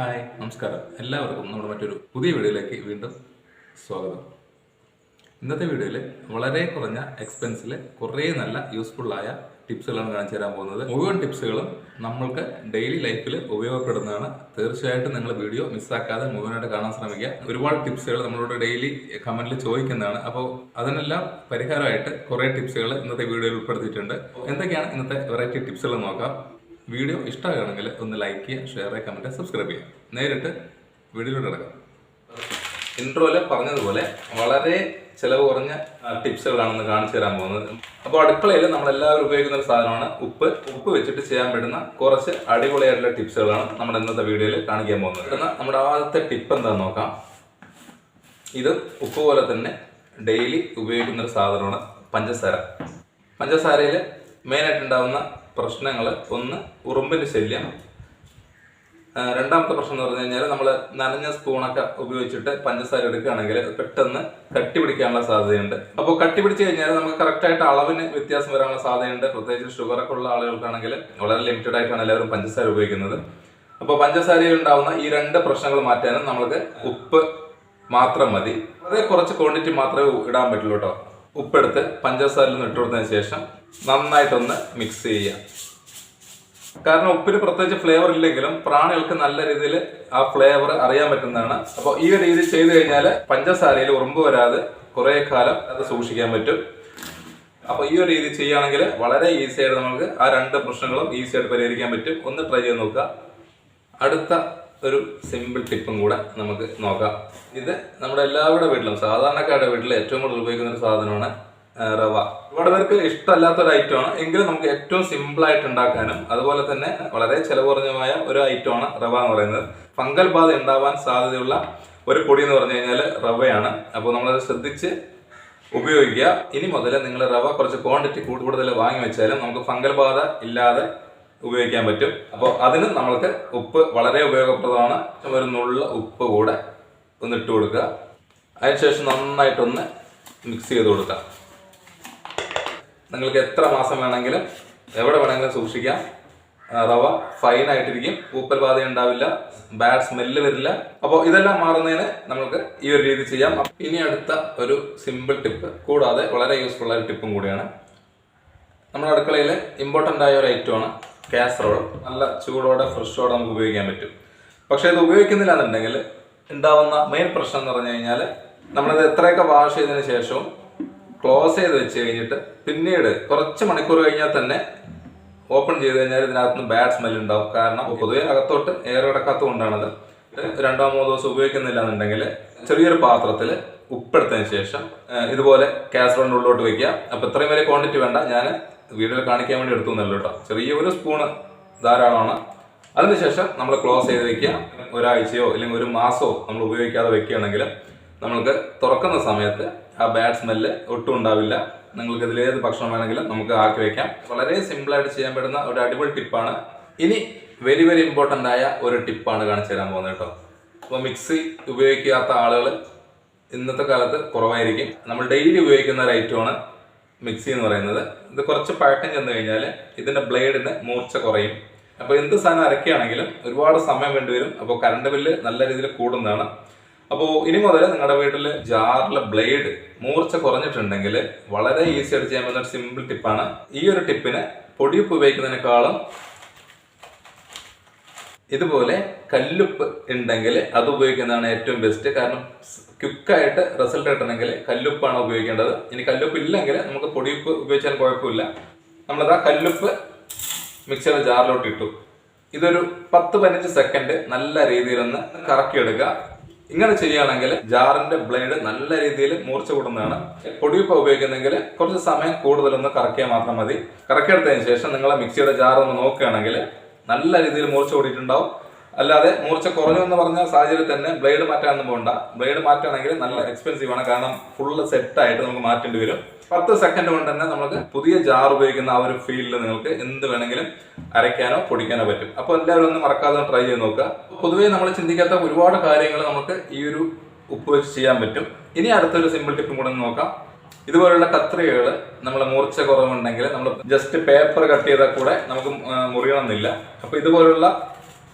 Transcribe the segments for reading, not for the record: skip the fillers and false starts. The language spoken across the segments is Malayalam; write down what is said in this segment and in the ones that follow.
ഹായ് നമസ്കാരം എല്ലാവർക്കും നമ്മുടെ മറ്റൊരു പുതിയ വീഡിയോയിലേക്ക് വീണ്ടും സ്വാഗതം. ഇന്നത്തെ വീഡിയോയിൽ വളരെ കുറഞ്ഞ എക്സ്പെൻസിൽ കുറേ നല്ല യൂസ്ഫുള്ളായ ടിപ്സുകളാണ് കാണിച്ചു തരാൻ പോകുന്നത്. മുഴുവൻ ടിപ്സുകളും നമ്മൾക്ക് ഡെയിലി ലൈഫിൽ ഉപയോഗപ്പെടുന്നതാണ്. തീർച്ചയായിട്ടും നിങ്ങൾ വീഡിയോ മിസ്സാക്കാതെ മുഴുവനായിട്ട് കാണാൻ ശ്രമിക്കുക. ഒരുപാട് ടിപ്സുകൾ നമ്മളോട് ഡെയിലി കമന്റിൽ ചോദിക്കുന്നതാണ്. അപ്പോൾ അതിനെല്ലാം പരിഹാരമായിട്ട് കുറേ ടിപ്സുകൾ ഇന്നത്തെ വീഡിയോയിൽ ഉൾപ്പെടുത്തിയിട്ടുണ്ട്. എന്തൊക്കെയാണ് ഇന്നത്തെ വെറൈറ്റി ടിപ്സുകൾ നോക്കാം. വീഡിയോ ഇഷ്ടമാണെങ്കിൽ ഒന്ന് ലൈക്ക് ചെയ്യുക, ഷെയർ ചെയ്യുക, കമൻറ്റ്, സബ്സ്ക്രൈബ് ചെയ്യുക. നേരിട്ട് വീഡിയോയിലോട്ട് കിടക്കാം. ഇൻട്രോയിൽ പറഞ്ഞതുപോലെ വളരെ ചിലവ് കുറഞ്ഞ ടിപ്സുകളാണെന്ന് കാണിച്ചു തരാൻ പോകുന്നത്. അപ്പോൾ അടുക്കളയിൽ നമ്മളെല്ലാവരും ഉപയോഗിക്കുന്ന ഒരു സാധനമാണ് ഉപ്പ് വെച്ചിട്ട് ചെയ്യാൻ പറ്റുന്ന കുറച്ച് അടിപൊളിയായിട്ടുള്ള ടിപ്സുകളാണ് നമ്മുടെ ഇന്നത്തെ വീഡിയോയിൽ കാണിക്കാൻ പോകുന്നത്. എന്നാൽ നമ്മുടെ ആദ്യത്തെ ടിപ്പ് എന്താണെന്ന് നോക്കാം. ഇത് ഉപ്പ് പോലെ തന്നെ ഡെയിലി ഉപയോഗിക്കുന്ന ഒരു സാധനമാണ് പഞ്ചസാര. പഞ്ചസാരയിൽ മെയിനായിട്ടുണ്ടാകുന്ന പ്രശ്നങ്ങൾ ഒന്ന് ഉറുമ്പിൻ്റെ ശല്യം. രണ്ടാമത്തെ പ്രശ്നം എന്ന് പറഞ്ഞു കഴിഞ്ഞാൽ നമ്മൾ നനഞ്ഞ സ്പൂണൊക്കെ ഉപയോഗിച്ചിട്ട് പഞ്ചസാര എടുക്കുകയാണെങ്കിൽ പെട്ടെന്ന് കട്ടി പിടിക്കാനുള്ള സാധ്യതയുണ്ട്. അപ്പോൾ കട്ടി പിടിച്ച് കഴിഞ്ഞാൽ നമുക്ക് കറക്റ്റായിട്ട് അളവിന് വ്യത്യാസം വരാനുള്ള സാധ്യതയുണ്ട്. പ്രത്യേകിച്ച് ഷുഗറൊക്കെ ഉള്ള ആളുകൾക്കാണെങ്കിൽ വളരെ ലിമിറ്റഡ് ആയിട്ടാണ് എല്ലാവരും പഞ്ചസാര ഉപയോഗിക്കുന്നത്. അപ്പോൾ പഞ്ചസാരയിൽ ഉണ്ടാവുന്ന ഈ രണ്ട് പ്രശ്നങ്ങൾ മാറ്റാനും നമ്മൾക്ക് ഉപ്പ് മാത്രം മതി. വളരെ കുറച്ച് ക്വാണ്ടിറ്റി മാത്രമേ ഇടാൻ പറ്റുള്ളൂ കേട്ടോ. ഉപ്പെടുത്ത് പഞ്ചസാരയിൽ നിന്ന് ഇട്ട് കൊടുത്തതിന് ശേഷം നന്നായിട്ടൊന്ന് മിക്സ് ചെയ്യുക. കാരണം ഉപ്പിന് പ്രത്യേകിച്ച് ഫ്ലേവർ ഇല്ലെങ്കിലും പ്രാണികൾക്ക് നല്ല രീതിയിൽ ആ ഫ്ലേവർ അറിയാൻ പറ്റുന്നതാണ്. അപ്പോൾ ഈ ഒരു രീതി ചെയ്ത് കഴിഞ്ഞാൽ പഞ്ചസാരയിൽ ഉറുമ്പ് വരാതെ കുറേ കാലം അത് സൂക്ഷിക്കാൻ പറ്റും. അപ്പോൾ ഈ ഒരു രീതി ചെയ്യുകയാണെങ്കിൽ വളരെ ഈസി ആയിട്ട് നമുക്ക് ആ രണ്ട് പ്രശ്നങ്ങളും ഈസി ആയിട്ട് പരിഹരിക്കാൻ പറ്റും. ഒന്ന് ട്രൈ ചെയ്ത് നോക്കുക. അടുത്ത ഒരു സിമ്പിൾ ടിപ്പും കൂടെ നമുക്ക് നോക്കാം. ഇത് നമ്മുടെ എല്ലാവരുടെ വീട്ടിലും സാധാരണക്കാരുടെ വീട്ടിൽ ഏറ്റവും കൂടുതൽ ഉപയോഗിക്കുന്ന ഒരു സാധനമാണ് റവ. ഒരുപാട് പേർക്ക് ഇഷ്ടമല്ലാത്തൊരു ഐറ്റമാണ്, എങ്കിലും നമുക്ക് ഏറ്റവും സിമ്പിളായിട്ട് ഉണ്ടാക്കാനും അതുപോലെ തന്നെ വളരെ ചെലവ് കുറഞ്ഞമായ ഒരു ഐറ്റമാണ് റവ എന്ന് പറയുന്നത്. ഫംഗൽ ബാധ ഉണ്ടാവാൻ സാധ്യതയുള്ള ഒരു പൊടി എന്ന് പറഞ്ഞു കഴിഞ്ഞാൽ റവയാണ്. അപ്പോൾ നമ്മളത് ശ്രദ്ധിച്ച് ഉപയോഗിക്കുക. ഇനി മുതൽ നിങ്ങൾ റവ കുറച്ച് ക്വാണ്ടിറ്റി കൂടുതൽ വാങ്ങി വെച്ചാലും നമുക്ക് ഫംഗൽ ബാധ ഇല്ലാതെ ഉപയോഗിക്കാൻ പറ്റും. അപ്പോൾ അതിന് നമ്മൾക്ക് ഉപ്പ് വളരെ ഉപയോഗപ്രദമാണ്. ഒരു നുള്ള ഉപ്പ് കൂടെ ഒന്ന് ഇട്ട് കൊടുക്കുക. അതിനുശേഷം നന്നായിട്ടൊന്ന് മിക്സ് ചെയ്ത് കൊടുക്കുക. നിങ്ങൾക്ക് എത്ര മാസം വേണമെങ്കിലും എവിടെ വേണമെങ്കിലും സൂക്ഷിക്കാം. റവ ഫൈനായിട്ടിരിക്കും, പൂപ്പൽ ബാധ ഉണ്ടാവില്ല, ബാഡ് സ്മെല്ല് വരില്ല. അപ്പോൾ ഇതെല്ലാം മാറുന്നതിന് നമുക്ക് ഈ ഒരു രീതി ചെയ്യാം. ഇനി അടുത്ത ഒരു സിമ്പിൾ ടിപ്പ് കൂടാതെ വളരെ യൂസ്ഫുൾ ആയ ടിപ്പും കൂടിയാണ്. നമ്മുടെ അടുക്കളയിൽ ഇമ്പോർട്ടൻ്റ് ആയ ഒരു ഐറ്റമാണ് കാസറോൾ. നല്ല ചൂടോടെ ഫ്രഷോടെ നമുക്ക് ഉപയോഗിക്കാൻ പറ്റും. പക്ഷേ ഇത് ഉപയോഗിക്കുന്നില്ല എന്നുണ്ടെങ്കിൽ ഉണ്ടാവുന്ന മെയിൻ പ്രശ്നം എന്ന് പറഞ്ഞു കഴിഞ്ഞാൽ നമ്മളത് എത്രയൊക്കെ വാഷ് ചെയ്തതിന് ശേഷവും ക്ലോസ് ചെയ്ത് വെച്ച് കഴിഞ്ഞിട്ട് പിന്നീട് കുറച്ച് മണിക്കൂർ കഴിഞ്ഞാൽ തന്നെ ഓപ്പൺ ചെയ്ത് കഴിഞ്ഞാൽ ഇതിനകത്തുനിന്ന് ബാഡ് സ്മെൽ ഉണ്ടാവും. കാരണം പൊതുവെ അകത്തോട്ട് എയർ കിടക്കാത്തത് കൊണ്ടാണത്. 2-3 ദിവസം ഉപയോഗിക്കുന്നില്ല എന്നുണ്ടെങ്കിൽ ചെറിയൊരു പാത്രത്തിൽ ഉപ്പെടുത്തതിന് ശേഷം ഇതുപോലെ കാസറോളിൻ്റെ ഉള്ളിലോട്ട് വെക്കുക. അപ്പോൾ ഇത്രയും വലിയ ക്വാണ്ടിറ്റി വേണ്ട, ഞാൻ വീഡിയോയിൽ കാണിക്കാൻ വേണ്ടി എടുത്തു എന്നല്ലോ കേട്ടോ. ചെറിയൊരു സ്പൂണ് ധാരാളമാണ്. അതിനുശേഷം നമ്മൾ ക്ലോസ് ചെയ്ത് വെക്കുക. ഒരാഴ്ചയോ അല്ലെങ്കിൽ ഒരു മാസമോ നമ്മൾ ഉപയോഗിക്കാതെ വെക്കുകയാണെങ്കിൽ നമ്മൾക്ക് തുറക്കുന്ന സമയത്ത് ആ ബാഡ് സ്മെല്ല് ഒട്ടും ഉണ്ടാവില്ല. നിങ്ങൾക്ക് ഇതിലേത് ഭക്ഷണം വേണമെങ്കിലും നമുക്ക് ആക്കി വെക്കാം. വളരെ സിമ്പിളായിട്ട് ചെയ്യാൻ പറ്റുന്ന ഒരു അടിപൊളി ടിപ്പാണ്. ഇനി വെരി വെരി ഇമ്പോർട്ടൻ്റ് ആയ ഒരു ടിപ്പാണ് കാണിച്ചു തരാൻ പോകുന്നത് കേട്ടോ. അപ്പോൾ മിക്സി ഉപയോഗിക്കാത്ത ആളുകൾ ഇന്നത്തെ കാലത്ത് കുറവായിരിക്കും. നമ്മൾ ഡെയിലി ഉപയോഗിക്കുന്ന ഒരു ഐറ്റമാണ് മിക്സി എന്ന് പറയുന്നത്. ഇത് കുറച്ച് പഴക്കം ചെന്ന് കഴിഞ്ഞാൽ ഇതിൻ്റെ ബ്ലേഡിന് മൂർച്ച കുറയും. അപ്പോൾ എന്ത് സാധനം അരക്കുകയാണെങ്കിലും ഒരുപാട് സമയം വേണ്ടിവരും. അപ്പോൾ കറണ്ട് ബില്ല് നല്ല രീതിയിൽ കൂടുന്നതാണ്. അപ്പോൾ ഇനി മുതൽ നിങ്ങളുടെ വീട്ടിൽ ജാറിലെ ബ്ലേഡ് മൂർച്ച കുറഞ്ഞിട്ടുണ്ടെങ്കിൽ വളരെ ഈസി ആയിട്ട് ചെയ്യാൻ പറ്റുന്ന ഒരു സിമ്പിൾ ടിപ്പാണ്. ഈ ഒരു ടിപ്പിന് പൊടിയുപ്പ് ഉപയോഗിക്കുന്നതിനേക്കാളും ഇതുപോലെ കല്ലുപ്പ് ഉണ്ടെങ്കിൽ അത് ഉപയോഗിക്കുന്നതാണ് ഏറ്റവും ബെസ്റ്റ്. കാരണം ക്വിക്കായിട്ട് റിസൾട്ട് കിട്ടണമെങ്കിൽ കല്ലുപ്പാണ് ഉപയോഗിക്കേണ്ടത്. ഇനി കല്ലുപ്പ് ഇല്ലെങ്കിൽ നമുക്ക് പൊടിയുപ്പ് ഉപയോഗിച്ചാൽ കുഴപ്പമില്ല. നമ്മളത് ആ കല്ലുപ്പ് മിക്സിയുടെ ജാറിലോട്ട് ഇട്ടു. ഇതൊരു 10-15 സെക്കൻഡ് നല്ല രീതിയിലൊന്ന് കറക്കിയെടുക്കുക. ഇങ്ങനെ ചെയ്യുകയാണെങ്കിൽ ജാറിന്റെ ബ്ലേഡ് നല്ല രീതിയിൽ മൂർച്ച കൂടുന്നതാണ്. പൊടിയുപ്പ് ഉപയോഗിക്കുന്നെങ്കിൽ കുറച്ച് സമയം കൂടുതലൊന്ന് കറക്കിയാൽ മാത്രം മതി. കറക്കിയെടുത്തതിന് ശേഷം നിങ്ങൾ മിക്സിയുടെ ജാർ ഒന്ന് നോക്കുകയാണെങ്കിൽ നല്ല രീതിയിൽ മൂർച്ച കൂടിയിട്ടുണ്ടാവും. അല്ലാതെ മൂർച്ച കുറഞ്ഞു എന്ന് പറഞ്ഞ സാഹചര്യത്തിൽ തന്നെ ബ്ലേഡ് മാറ്റാനൊന്നും പോകണ്ട. ബ്ലേഡ് മാറ്റുകയാണെങ്കിൽ നല്ല എക്സ്പെൻസീവ് ആണ്. കാരണം ഫുള്ള് സെറ്റായിട്ട് നമുക്ക് മാറ്റേണ്ടി വരും. 10 സെക്കൻഡ് കൊണ്ട് തന്നെ നമുക്ക് പുതിയ ജാർ ഉപയോഗിക്കുന്ന ആ ഒരു ഫീൽഡിൽ നിങ്ങൾക്ക് എന്ത് വേണമെങ്കിലും അരയ്ക്കാനോ പൊടിക്കാനോ പറ്റും. അപ്പോൾ എല്ലാവരും ഒന്ന് മറക്കാതെ ട്രൈ ചെയ്ത് നോക്കുക. പൊതുവേ നമ്മൾ ചിന്തിക്കാത്ത ഒരുപാട് കാര്യങ്ങൾ നമുക്ക് ഈ ഒരു ഉപ്പ് വെച്ച് ചെയ്യാൻ പറ്റും. ഇനി അടുത്തൊരു സിമ്പിൾ ടിപ്പും കൂടെ നോക്കാം. ഇതുപോലുള്ള കത്രികകൾ നമ്മൾ മൂർച്ച കുറവുണ്ടെങ്കിൽ നമ്മൾ ജസ്റ്റ് പേപ്പർ കട്ട് ചെയ്താൽ കൂടെ നമുക്ക് മുറിയണമെന്നില്ല. അപ്പോൾ ഇതുപോലുള്ള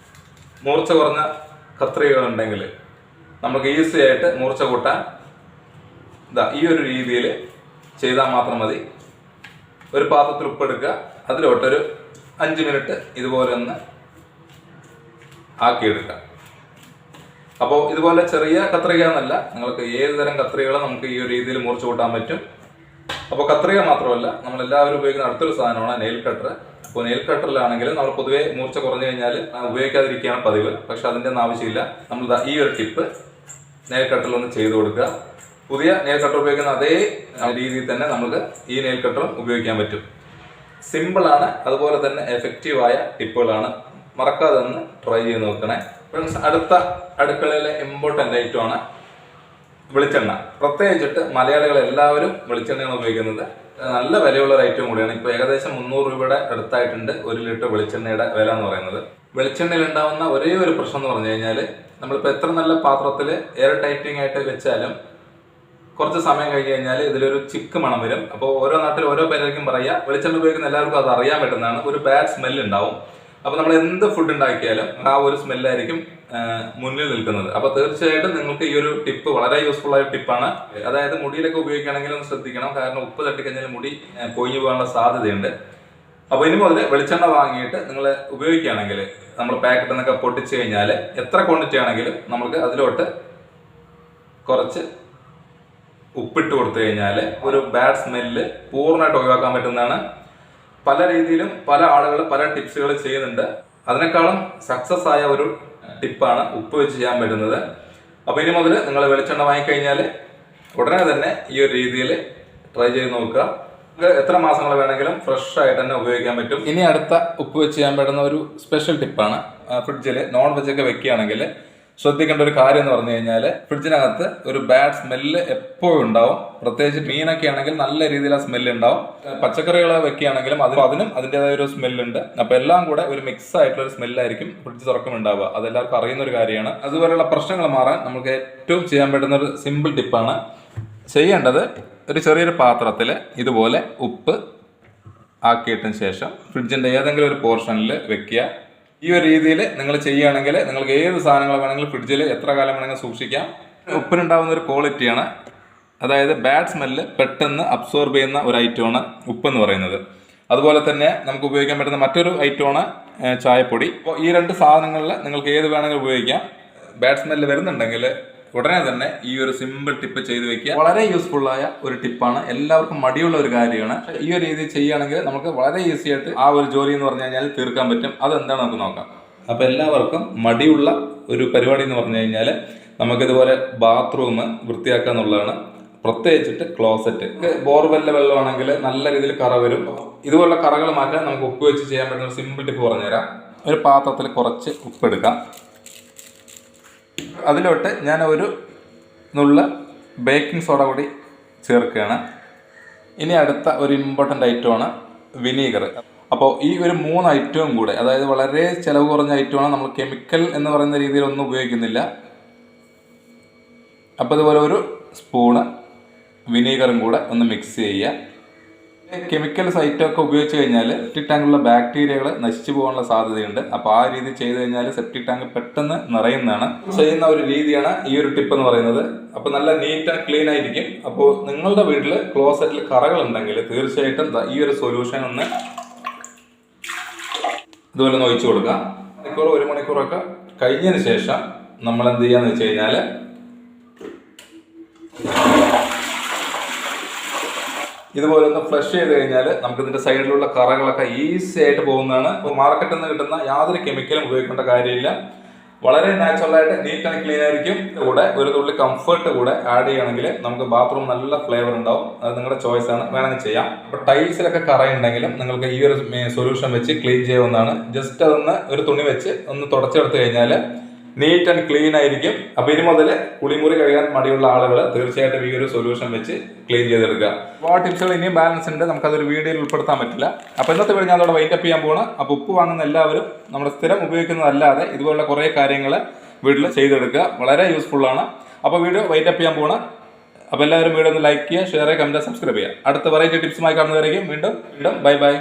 മൂർച്ച കുറഞ്ഞ കത്രികകളുണ്ടെങ്കിൽ നമുക്ക് ഈസി ആയിട്ട് മൂർച്ച കൂട്ടാൻ ഈ ഒരു രീതിയിൽ ചെയ്താൽ മാത്രം മതി. ഒരു പാത്രത്തിൽ ഉപ്പെടുക്കുക, അതിലോട്ടൊരു 5 മിനിറ്റ് ഇതുപോലെ ഒന്ന് ആക്കിയെടുക്കുക. അപ്പോൾ ഇതുപോലെ ചെറിയ കത്രിക എന്നല്ല, നിങ്ങൾക്ക് ഏത് തരം കത്രികകളും നമുക്ക് ഈ ഒരു രീതിയിൽ മുറിച്ച് കൂട്ടാൻ പറ്റും. അപ്പോൾ കത്രിക മാത്രമല്ല, നമ്മളെല്ലാവരും ഉപയോഗിക്കുന്ന അടുത്തൊരു സാധനമാണ് നെയിൽ കട്ടർ. അപ്പോൾ നെയിൽ കട്ടറിലാണെങ്കിൽ നമ്മൾ പൊതുവേ മൂർച്ച കുറഞ്ഞു കഴിഞ്ഞാൽ ഉപയോഗിക്കാതിരിക്കുകയാണ് പതിവ്. പക്ഷെ അതിൻ്റെ ഒന്നും ആവശ്യമില്ല. നമ്മൾ ഈ ഒരു ടിപ്പ് നെയിൽ കട്ടറിൽ ഒന്ന് ചെയ്ത് കൊടുക്കുക. പുതിയ നെയിൽ കട്ടർ ഉപയോഗിക്കുന്ന അതേ രീതിയിൽ തന്നെ നമുക്ക് ഈ നെയിൽ കട്ടറും ഉപയോഗിക്കാൻ പറ്റും. സിമ്പിളാണ്, അതുപോലെ തന്നെ എഫക്റ്റീവായ ടിപ്പുകളാണ്. മറക്കാതെ ഒന്ന് ട്രൈ ചെയ്ത് നോക്കണേ ഫ്രണ്ട്സ്. അടുത്ത അടുക്കളയിലെ ഇമ്പോർട്ടൻ്റ് ഐറ്റമാണ് വെളിച്ചെണ്ണ. പ്രത്യേകിച്ചിട്ട് മലയാളികൾ എല്ലാവരും വെളിച്ചെണ്ണയാണ് ഉപയോഗിക്കുന്നത്. നല്ല വിലയുള്ള ഒരു ഐറ്റം കൂടിയാണ്. ഇപ്പോൾ ഏകദേശം 300 രൂപയുടെ അടുത്തായിട്ടുണ്ട് 1 ലിറ്റർ വെളിച്ചെണ്ണയുടെ വില എന്ന് പറയുന്നത്. വെളിച്ചെണ്ണയിൽ ഉണ്ടാകുന്ന ഒരേ ഒരു പ്രശ്നം എന്ന് പറഞ്ഞു കഴിഞ്ഞാൽ, നമ്മളിപ്പോൾ എത്ര നല്ല പാത്രത്തിൽ എയർ ടൈറ്റിംഗ് ആയിട്ട് വെച്ചാലും കുറച്ച് സമയം കഴിഞ്ഞ് കഴിഞ്ഞാൽ ഇതിലൊരു ചിക്ക് മണം വരും. അപ്പോൾ ഓരോ നാട്ടിൽ ഓരോ പേരായിരിക്കും പറയുക. വെളിച്ചെണ്ണ ഉപയോഗിക്കുന്ന എല്ലാവർക്കും അത് അറിയാൻ പറ്റുന്നതാണ്. ഒരു ബാഡ് സ്മെല്ല് ഉണ്ടാവും. അപ്പോൾ നമ്മൾ എന്ത് ഫുഡ് ഉണ്ടാക്കിയാലും ആ ഒരു സ്മെല്ലായിരിക്കും മുന്നിൽ നിൽക്കുന്നത്. അപ്പോൾ തീർച്ചയായിട്ടും നിങ്ങൾക്ക് ഈ ഒരു ടിപ്പ് വളരെ യൂസ്ഫുൾ ആയ ടിപ്പാണ്. അതായത് മുടിയിലൊക്കെ ഉപയോഗിക്കുകയാണെങ്കിൽ ഒന്ന് ശ്രദ്ധിക്കണം. കാരണം ഉപ്പ് തട്ടിക്കഴിഞ്ഞാൽ മുടി പൊഴിഞ്ഞു പോകാനുള്ള സാധ്യതയുണ്ട്. അപ്പോൾ ഇനി മുതൽ വെളിച്ചെണ്ണ വാങ്ങിയിട്ട് നിങ്ങൾ ഉപയോഗിക്കുകയാണെങ്കിൽ, നമ്മൾ പാക്കറ്റിൽ നിന്നൊക്കെ പൊട്ടിച്ച് കഴിഞ്ഞാൽ എത്ര ക്വാണ്ടിറ്റി ആണെങ്കിലും നമുക്ക് അതിലോട്ട് കുറച്ച് ഉപ്പിട്ട് കൊടുത്തു കഴിഞ്ഞാൽ ഒരു ബാഡ് സ്മെല്ല് പൂർണ്ണമായിട്ട് ഒഴിവാക്കാൻ പറ്റുന്നതാണ്. പല രീതിയിലും പല ആളുകൾ പല ടിപ്സുകൾ ചെയ്യുന്നുണ്ട്. അതിനേക്കാളും സക്സസ് ആയ ഒരു ടിപ്പാണ് ഉപ്പ് വെച്ച് ചെയ്യാൻ പറ്റുന്നത്. അപ്പോൾ ഇനി മുതൽ നിങ്ങൾ വെളിച്ചെണ്ണ വാങ്ങിക്കഴിഞ്ഞാൽ ഉടനെ തന്നെ ഈ ഒരു രീതിയിൽ ട്രൈ ചെയ്ത് നോക്കുക. എത്ര മാസങ്ങൾ വേണമെങ്കിലും ഫ്രഷ് ആയിട്ട് തന്നെ ഉപയോഗിക്കാൻ പറ്റും. ഇനി അടുത്ത ഉപ്പ് വെച്ച് ചെയ്യാൻ പറ്റുന്ന ഒരു സ്പെഷ്യൽ ടിപ്പാണ്. ഫ്രിഡ്ജിൽ നോൺ വെജൊക്കെ വെക്കുകയാണെങ്കിൽ ശ്രദ്ധിക്കേണ്ട ഒരു കാര്യം എന്ന് പറഞ്ഞു കഴിഞ്ഞാൽ, ഫ്രിഡ്ജിനകത്ത് ഒരു ബാഡ് സ്മെല്ല് എപ്പോഴും ഉണ്ടാവും. പ്രത്യേകിച്ച് മീനൊക്കെ ആണെങ്കിൽ നല്ല രീതിയിൽ ആ സ്മെല്ല് ഉണ്ടാവും. പച്ചക്കറികൾ വെക്കുകയാണെങ്കിലും അതിനും അതിൻ്റെതായ ഒരു സ്മെല്ലുണ്ട്. അപ്പോൾ എല്ലാം കൂടെ ഒരു മിക്സ് ആയിട്ടുള്ള ഒരു സ്മെല്ലായിരിക്കും ഫ്രിഡ്ജ് തുറക്കുമുണ്ടാവുക. അതെല്ലാവർക്കും അറിയുന്ന ഒരു കാര്യമാണ്. അതുപോലെയുള്ള പ്രശ്നങ്ങൾ മാറാൻ നമുക്ക് ഏറ്റവും ചെയ്യാൻ പറ്റുന്ന ഒരു സിമ്പിൾ ടിപ്പാണ്. ചെയ്യേണ്ടത്, ഒരു ചെറിയൊരു പാത്രത്തിൽ ഇതുപോലെ ഉപ്പ് ആക്കിയിട്ടതിന് ശേഷം ഫ്രിഡ്ജിൻ്റെ ഏതെങ്കിലും ഒരു പോർഷനിൽ വെക്കുക. ഈ ഒരു രീതിയിൽ നിങ്ങൾ ചെയ്യുകയാണെങ്കിൽ നിങ്ങൾക്ക് ഏത് സാധനങ്ങൾ വേണമെങ്കിലും ഫ്രിഡ്ജിൽ എത്ര കാലം വേണമെങ്കിലും സൂക്ഷിക്കാം. ഉപ്പിനുണ്ടാകുന്ന ഒരു ക്വാളിറ്റിയാണ്, അതായത് ബാഡ് സ്മെല്ല് പെട്ടെന്ന് അബ്സോർബ് ചെയ്യുന്ന ഒരു ഐറ്റമാണ് ഉപ്പ് എന്ന് പറയുന്നത്. അതുപോലെ തന്നെ നമുക്ക് ഉപയോഗിക്കാൻ പറ്റുന്ന മറ്റൊരു ഐറ്റമാണ് ചായപ്പൊടി. അപ്പോൾ ഈ 2 സാധനങ്ങളിൽ നിങ്ങൾക്ക് ഏത് വേണമെങ്കിലും ഉപയോഗിക്കാം. ബാഡ് സ്മെല്ല് വരുന്നുണ്ടെങ്കിൽ ഉടനെ തന്നെ ഈ ഒരു സിമ്പിൾ ടിപ്പ് ചെയ്ത് വെക്കുക. വളരെ യൂസ്ഫുള്ളായ ഒരു ടിപ്പാണ്. എല്ലാവർക്കും മടിയുള്ള ഒരു കാര്യമാണ്. ഈ ഒരു രീതി ചെയ്യുകയാണെങ്കിൽ നമുക്ക് വളരെ ഈസി ആയിട്ട് ആ ഒരു ജോലി എന്ന് പറഞ്ഞു കഴിഞ്ഞാൽ തീർക്കാൻ പറ്റും. അതെന്താണ് നമുക്ക് നോക്കാം. അപ്പോൾ എല്ലാവർക്കും മടിയുള്ള ഒരു പരിപാടി എന്ന് പറഞ്ഞു കഴിഞ്ഞാൽ നമുക്കിതുപോലെ ബാത്റൂം വൃത്തിയാക്കുക എന്നുള്ളതാണ്. പ്രത്യേകിച്ചിട്ട് ക്ലോസറ്റ്. ബോർവെല്ലിലെ വെള്ളമാണെങ്കിൽ നല്ല രീതിയിൽ കറ വരും. ഇതുപോലുള്ള കറകൾ മാറ്റാൻ നമുക്ക് ഉപ്പ് വെച്ച് ചെയ്യാൻ പറ്റുന്ന ഒരു സിമ്പിൾ ടിപ്പ് പറഞ്ഞുതരാം. ഒരു പാത്രത്തിൽ കുറച്ച് ഉപ്പെടുക്കാം. അതിലോട്ട് ഞാൻ ഒരു നുള്ള ബേക്കിംഗ് സോഡ കൂടി ചേർക്കുകയാണ്. ഇനി അടുത്ത ഒരു ഇമ്പോർട്ടൻ്റ് ഐറ്റമാണ് വിനീഗർ. അപ്പോൾ ഈ ഒരു 3 ഐറ്റവും കൂടെ, അതായത് വളരെ ചിലവ് കുറഞ്ഞ ഐറ്റമാണ്. നമ്മൾ കെമിക്കൽ എന്ന് പറയുന്ന രീതിയിൽ ഒന്നും ഉപയോഗിക്കുന്നില്ല. അപ്പോൾ ഇതുപോലെ ഒരു സ്പൂണ് വിനീഗറും കൂടെ ഒന്ന് മിക്സ് ചെയ്യുക. കെമിക്കൽസ് ഐറ്റമൊക്കെ ഉപയോഗിച്ച് കഴിഞ്ഞാൽ സെപ്റ്റിക് ടാങ്കിലുള്ള ബാക്ടീരിയകൾ നശിച്ചു പോകാനുള്ള സാധ്യതയുണ്ട്. അപ്പോൾ ആ രീതി ചെയ്ത് കഴിഞ്ഞാൽ സെപ്റ്റിക് ടാങ്ക് പെട്ടെന്ന് നിറയുന്നതാണ്. ചെയ്യുന്ന ഒരു രീതിയാണ് ഈ ഒരു ടിപ്പ് എന്ന് പറയുന്നത്. അപ്പോൾ നല്ല നീറ്റ് ആൻഡ് ക്ലീൻ ആയിരിക്കും. അപ്പോൾ നിങ്ങളുടെ വീട്ടിൽ ക്ലോസറ്റിൽ കറകൾ ഉണ്ടെങ്കിൽ തീർച്ചയായിട്ടും ഈ ഒരു സൊല്യൂഷൻ ഒന്ന് ഇതുപോലെ ഒന്ന് ഒഴിച്ചു കൊടുക്കുക. 1 മണിക്കൂറൊക്കെ കഴിഞ്ഞതിന് ശേഷം നമ്മൾ എന്ത് ചെയ്യാന്ന് വെച്ച് കഴിഞ്ഞാൽ, ഇതുപോലെ ഒന്ന് ഫ്ലഷ് ചെയ്ത് കഴിഞ്ഞാൽ നമുക്ക് ഇതിന്റെ സൈഡിലുള്ള കറകളൊക്കെ ഈസി ആയിട്ട് പോകുന്നതാണ്. അപ്പോൾ മാർക്കറ്റിൽ നിന്ന് കിട്ടുന്ന യാതൊരു കെമിക്കലും ഉപയോഗിക്കേണ്ട കാര്യമില്ല. വളരെ നാച്ചുറലായിട്ട് നീറ്റ് ആൻഡ് ക്ലീൻ ആയിരിക്കും. കൂടെ ഒരു തുള്ളി കംഫർട്ട് കൂടെ ആഡ് ചെയ്യുകയാണെങ്കിൽ നമുക്ക് ബാത്റൂം നല്ല ഫ്ലേവർ ഉണ്ടാവും. അത് നിങ്ങളുടെ ചോയ്സ് ആണ്, വേണമെങ്കിൽ ചെയ്യാം. അപ്പോൾ ടൈൽസിലൊക്കെ കറയുണ്ടെങ്കിലും നിങ്ങൾക്ക് ഈ ഒരു സൊല്യൂഷൻ വെച്ച് ക്ലീൻ ചെയ്യാവുന്നതാണ്. ജസ്റ്റ് അതൊന്ന് ഒരു തുണി വെച്ച് ഒന്ന് തുടച്ചെടുത്ത് കഴിഞ്ഞാൽ നീറ്റ് ആൻഡ് ക്ലീൻ ആയിരിക്കും. അപ്പോൾ ഇനി മുതൽ കുളിമുറി കഴുകാൻ മടിയുള്ള ആളുകൾ തീർച്ചയായിട്ടും ഈ ഒരു സൊല്യൂഷൻ വെച്ച് ക്ലീൻ ചെയ്തെടുക്കുക. ഒരുപാട് ടിപ്സുകൾ ഇനിയും ബാലൻസ് ഉണ്ട്, നമുക്കതൊരു വീഡിയോയിൽ ഉൾപ്പെടുത്താൻ പറ്റില്ല. അപ്പോൾ ഇന്നത്തെ വീഡിയോ ഞാൻ അതോടെ വൈൻഡപ്പ് ചെയ്യാൻ പോകണം. അപ്പോൾ ഉപ്പ് വാങ്ങുന്ന എല്ലാവരും നമ്മുടെ സ്ഥിരം ഉപയോഗിക്കുന്നതല്ലാതെ ഇതുപോലുള്ള കുറേ കാര്യങ്ങൾ വീട്ടിൽ ചെയ്തെടുക്കുക. വളരെ യൂസ്ഫുള്ളാണ്. അപ്പോൾ വീഡിയോ വൈൻഡപ്പ് ചെയ്യാൻ പോകണം. അപ്പോൾ എല്ലാവരും വീഡിയോ ഒന്ന് ലൈക്ക് ചെയ്യുക, ഷെയർ ചെയ്യുക, കമൻറ്റ്, സബ്സ്ക്രൈബ് ചെയ്യുക. അടുത്ത വെറൈറ്റി ടിപ്സുമായി കാണുന്നവരേക്കും വീണ്ടും ബൈ ബൈ.